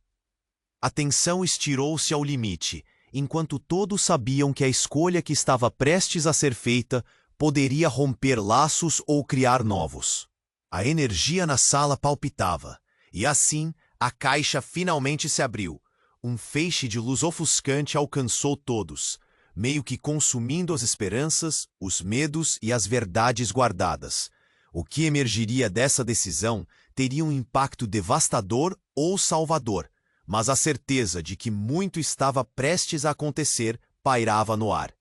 A tensão estirou-se ao limite, enquanto todos sabiam que a escolha que estava prestes a ser feita poderia romper laços ou criar novos. A energia na sala palpitava, e assim a caixa finalmente se abriu. Um feixe de luz ofuscante alcançou todos, meio que consumindo as esperanças, os medos e as verdades guardadas. O que emergiria dessa decisão teria um impacto devastador ou salvador, mas a certeza de que muito estava prestes a acontecer pairava no ar.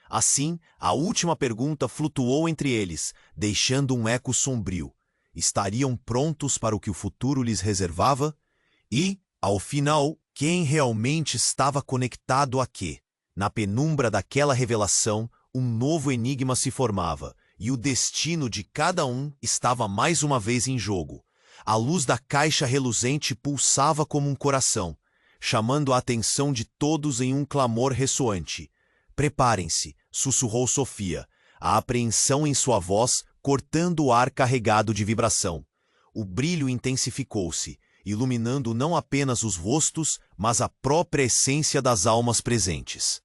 Assim, a última pergunta flutuou entre eles, deixando um eco sombrio. Estariam prontos para o que o futuro lhes reservava? E, ao final, quem realmente estava conectado a quê? Na penumbra daquela revelação, um novo enigma se formava, e o destino de cada um estava mais uma vez em jogo. A luz da caixa reluzente pulsava como um coração, chamando a atenção de todos em um clamor ressoante. "Preparem-se", sussurrou Sofia, a apreensão em sua voz cortando o ar carregado de vibração. O brilho intensificou-se, iluminando não apenas os rostos, mas a própria essência das almas presentes.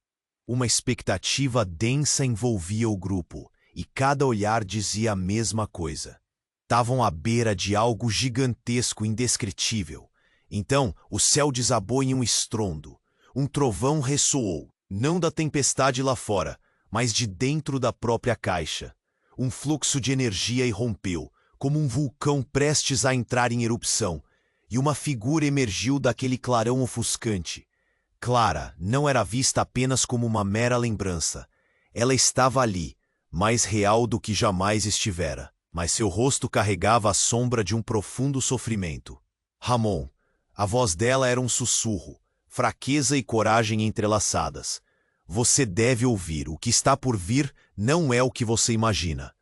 Uma expectativa densa envolvia o grupo, e cada olhar dizia a mesma coisa. Estavam à beira de algo gigantesco, indescritível. Então, o céu desabou em um estrondo. Um trovão ressoou, não da tempestade lá fora, mas de dentro da própria caixa. Um fluxo de energia irrompeu, como um vulcão prestes a entrar em erupção, e uma figura emergiu daquele clarão ofuscante. Clara não era vista apenas como uma mera lembrança. Ela estava ali, mais real do que jamais estivera, mas seu rosto carregava a sombra de um profundo sofrimento. "Ramon." A voz dela era um sussurro, fraqueza e coragem entrelaçadas. "Você deve ouvir, o que está por vir não é o que você imagina."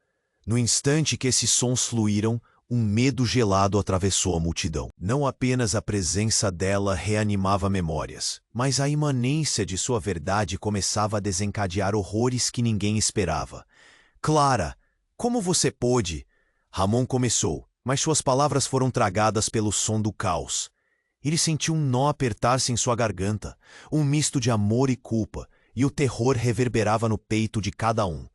No instante que esses sons fluíram, um medo gelado atravessou a multidão. Não apenas a presença dela reanimava memórias, mas a imanência de sua verdade começava a desencadear horrores que ninguém esperava. "Clara, como você pôde?" Ramon começou, mas suas palavras foram tragadas pelo som do caos. Ele sentiu um nó apertar-se em sua garganta, um misto de amor e culpa, e o terror reverberava no peito de cada um.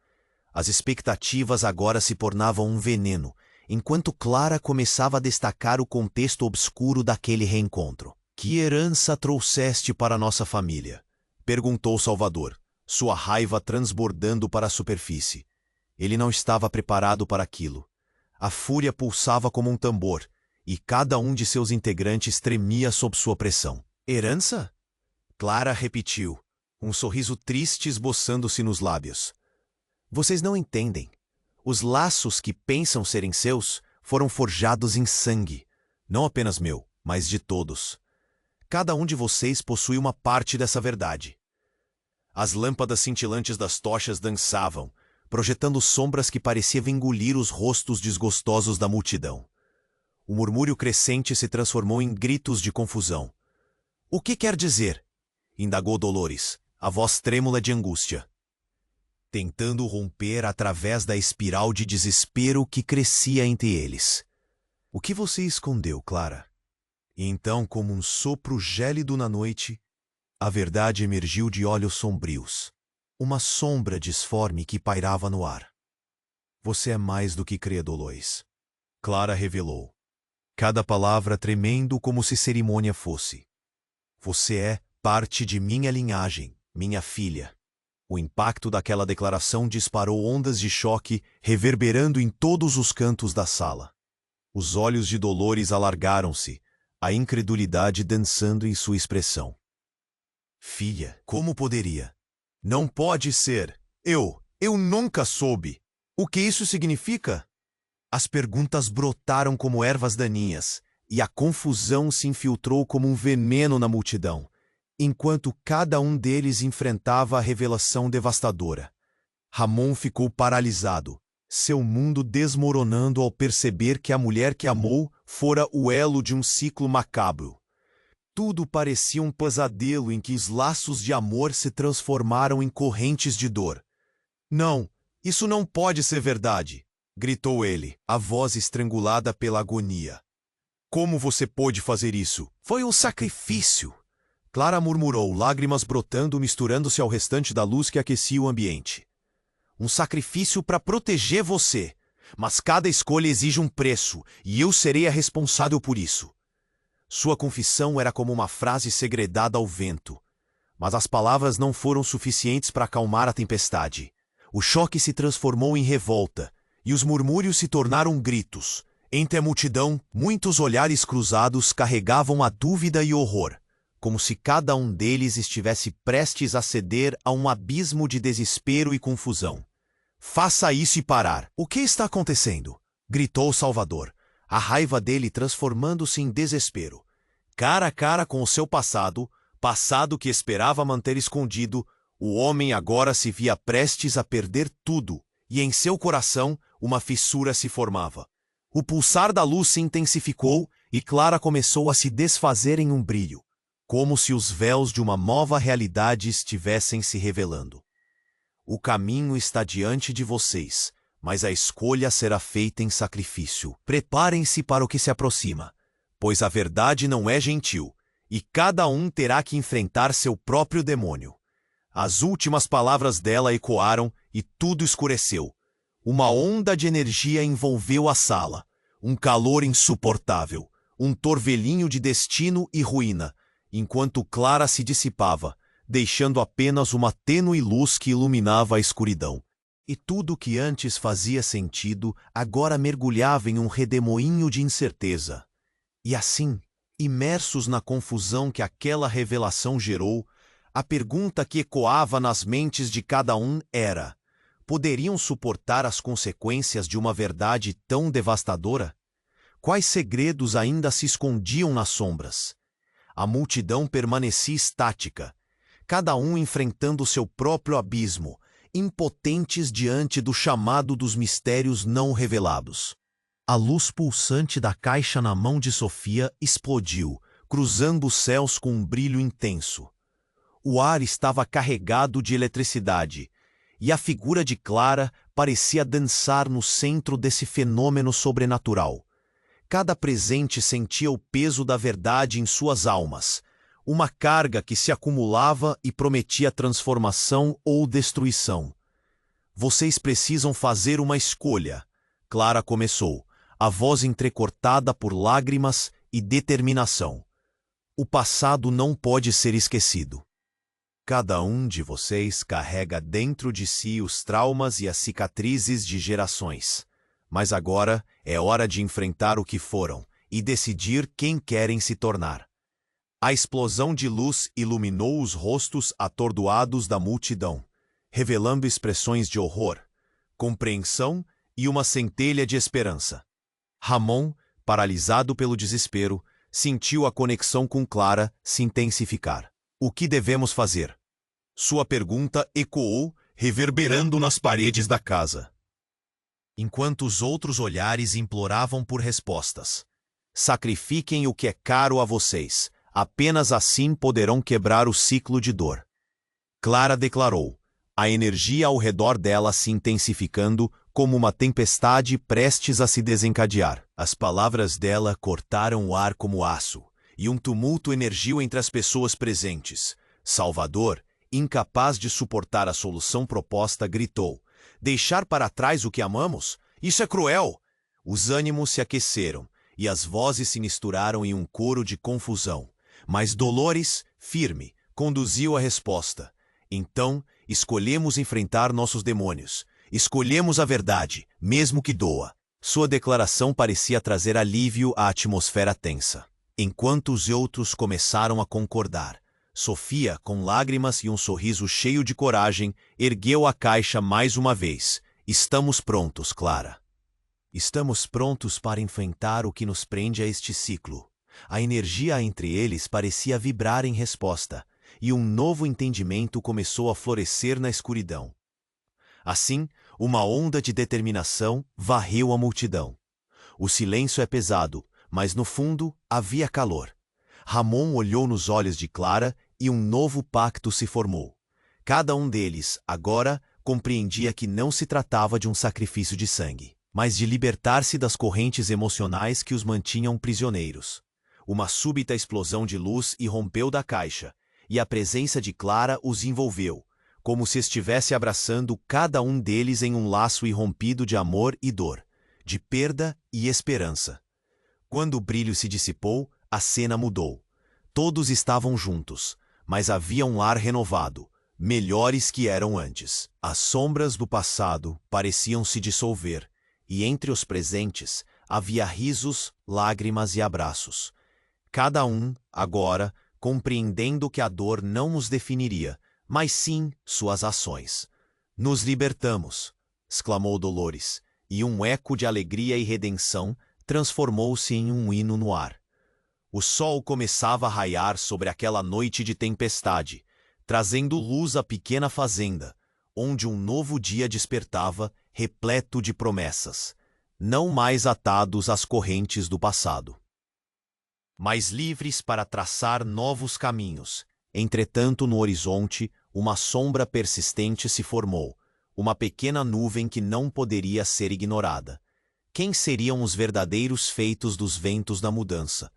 As expectativas agora se tornavam um veneno, enquanto Clara começava a destacar o contexto obscuro daquele reencontro. "Que herança trouxeste para nossa família?" perguntou Salvador, sua raiva transbordando para a superfície. Ele não estava preparado para aquilo. A fúria pulsava como um tambor, e cada um de seus integrantes tremia sob sua pressão. "Herança?" Clara repetiu, um sorriso triste esboçando-se nos lábios. "Vocês não entendem. Os laços que pensam serem seus foram forjados em sangue, não apenas meu, mas de todos. Cada um de vocês possui uma parte dessa verdade." As lâmpadas cintilantes das tochas dançavam, projetando sombras que pareciam engolir os rostos desgostosos da multidão. O murmúrio crescente se transformou em gritos de confusão. "O que quer dizer?" indagou Dolores, a voz trêmula de angústia. Tentando romper através da espiral de desespero que crescia entre eles. "O que você escondeu, Clara?" E então, como um sopro gélido na noite, a verdade emergiu de olhos sombrios, uma sombra disforme que pairava no ar. "Você é mais do que crê, Dolores." Clara revelou, cada palavra tremendo como se cerimônia fosse. Você é parte de minha linhagem, minha filha. O impacto daquela declaração disparou ondas de choque, reverberando em todos os cantos da sala. Os olhos de Dolores alargaram-se, a incredulidade dançando em sua expressão. Filha, como poderia? Não pode ser. Eu nunca soube. O que isso significa? As perguntas brotaram como ervas daninhas, e a confusão se infiltrou como um veneno na multidão, enquanto cada um deles enfrentava a revelação devastadora. Ramon ficou paralisado, seu mundo desmoronando ao perceber que a mulher que amou fora o elo de um ciclo macabro. Tudo parecia um pesadelo em que os laços de amor se transformaram em correntes de dor. Não, isso não pode ser verdade, gritou ele, a voz estrangulada pela agonia. Como você pôde fazer isso? Foi um sacrifício. Clara murmurou, lágrimas brotando, misturando-se ao restante da luz que aquecia o ambiente. Um sacrifício para proteger você. Mas cada escolha exige um preço, e eu serei a responsável por isso. Sua confissão era como uma frase segredada ao vento. Mas as palavras não foram suficientes para acalmar a tempestade. O choque se transformou em revolta, e os murmúrios se tornaram gritos. Entre a multidão, muitos olhares cruzados carregavam a dúvida e horror, como se cada um deles estivesse prestes a ceder a um abismo de desespero e confusão. Faça isso e parar. O que está acontecendo? Gritou Salvador, a raiva dele transformando-se em desespero. Cara a cara com o seu passado que esperava manter escondido, o homem agora se via prestes a perder tudo, e em seu coração uma fissura se formava. O pulsar da luz se intensificou e Clara começou a se desfazer em um brilho, como se os véus de uma nova realidade estivessem se revelando. O caminho está diante de vocês, mas a escolha será feita em sacrifício. Preparem-se para o que se aproxima, pois a verdade não é gentil, e cada um terá que enfrentar seu próprio demônio. As últimas palavras dela ecoaram e tudo escureceu. Uma onda de energia envolveu a sala, um calor insuportável, um torvelinho de destino e ruína, enquanto Clara se dissipava, deixando apenas uma tênue luz que iluminava a escuridão. E tudo que antes fazia sentido agora mergulhava em um redemoinho de incerteza. E assim, imersos na confusão que aquela revelação gerou, a pergunta que ecoava nas mentes de cada um era: poderiam suportar as consequências de uma verdade tão devastadora? Quais segredos ainda se escondiam nas sombras? A multidão permanecia estática, cada um enfrentando seu próprio abismo, impotentes diante do chamado dos mistérios não revelados. A luz pulsante da caixa na mão de Sofia explodiu, cruzando os céus com um brilho intenso. O ar estava carregado de eletricidade, e a figura de Clara parecia dançar no centro desse fenômeno sobrenatural. Cada presente sentia o peso da verdade em suas almas, uma carga que se acumulava e prometia transformação ou destruição. Vocês precisam fazer uma escolha, Clara começou, a voz entrecortada por lágrimas e determinação. O passado não pode ser esquecido. Cada um de vocês carrega dentro de si os traumas e as cicatrizes de gerações. Mas agora é hora de enfrentar o que foram e decidir quem querem se tornar. A explosão de luz iluminou os rostos atordoados da multidão, revelando expressões de horror, compreensão e uma centelha de esperança. Ramon, paralisado pelo desespero, sentiu a conexão com Clara se intensificar. O que devemos fazer? Sua pergunta ecoou, reverberando nas paredes da casa. Enquanto os outros olhares imploravam por respostas. Sacrifiquem o que é caro a vocês. Apenas assim poderão quebrar o ciclo de dor. Clara declarou, a energia ao redor dela se intensificando como uma tempestade prestes a se desencadear. As palavras dela cortaram o ar como aço, e um tumulto emergiu entre as pessoas presentes. Salvador, incapaz de suportar a solução proposta, gritou, deixar para trás o que amamos? Isso é cruel! Os ânimos se aqueceram, e as vozes se misturaram em um coro de confusão. Mas Dolores, firme, conduziu a resposta. Então, escolhemos enfrentar nossos demônios. Escolhemos a verdade, mesmo que doa. Sua declaração parecia trazer alívio à atmosfera tensa. Enquanto os outros começaram a concordar, Sofia, com lágrimas e um sorriso cheio de coragem, ergueu a caixa mais uma vez. Estamos prontos, Clara. Estamos prontos para enfrentar o que nos prende a este ciclo. A energia entre eles parecia vibrar em resposta, e um novo entendimento começou a florescer na escuridão. Assim, uma onda de determinação varreu a multidão. O silêncio é pesado, mas no fundo havia calor. Ramon olhou nos olhos de Clara e um novo pacto se formou. Cada um deles, agora, compreendia que não se tratava de um sacrifício de sangue, mas de libertar-se das correntes emocionais que os mantinham prisioneiros. Uma súbita explosão de luz irrompeu da caixa, e a presença de Clara os envolveu, como se estivesse abraçando cada um deles em um laço irrompido de amor e dor, de perda e esperança. Quando o brilho se dissipou, a cena mudou. Todos estavam juntos, mas havia um ar renovado, melhores que eram antes. As sombras do passado pareciam se dissolver, e entre os presentes havia risos, lágrimas e abraços. Cada um, agora, compreendendo que a dor não os definiria, mas sim suas ações. Nos libertamos, exclamou Dolores, e um eco de alegria e redenção transformou-se em um hino no ar. O sol começava a raiar sobre aquela noite de tempestade, trazendo luz à pequena fazenda, onde um novo dia despertava, repleto de promessas, não mais atados às correntes do passado, mas livres para traçar novos caminhos. Entretanto, no horizonte, uma sombra persistente se formou, uma pequena nuvem que não poderia ser ignorada. Quem seriam os verdadeiros feitos dos ventos da mudança?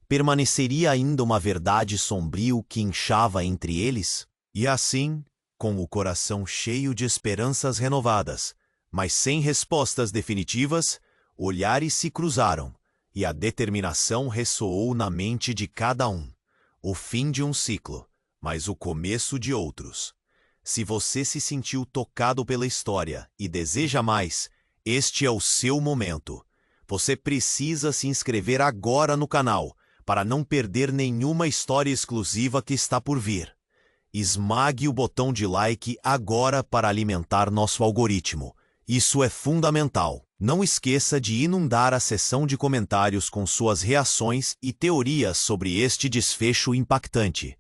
Permaneceria ainda uma verdade sombrio que inchava entre eles? E assim, com o coração cheio de esperanças renovadas, mas sem respostas definitivas, olhares se cruzaram, e a determinação ressoou na mente de cada um. O fim de um ciclo, mas o começo de outros. Se você se sentiu tocado pela história e deseja mais, este é o seu momento. Você precisa se inscrever agora no canal, para não perder nenhuma história exclusiva que está por vir. Esmague o botão de like agora para alimentar nosso algoritmo. Isso é fundamental. Não esqueça de inundar a seção de comentários com suas reações e teorias sobre este desfecho impactante.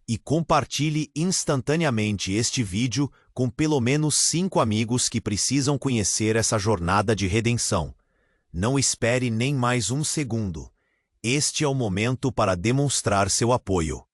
E compartilhe instantaneamente este vídeo com pelo menos 5 amigos que precisam conhecer essa jornada de redenção. Não espere nem mais um segundo. Este é o momento para demonstrar seu apoio.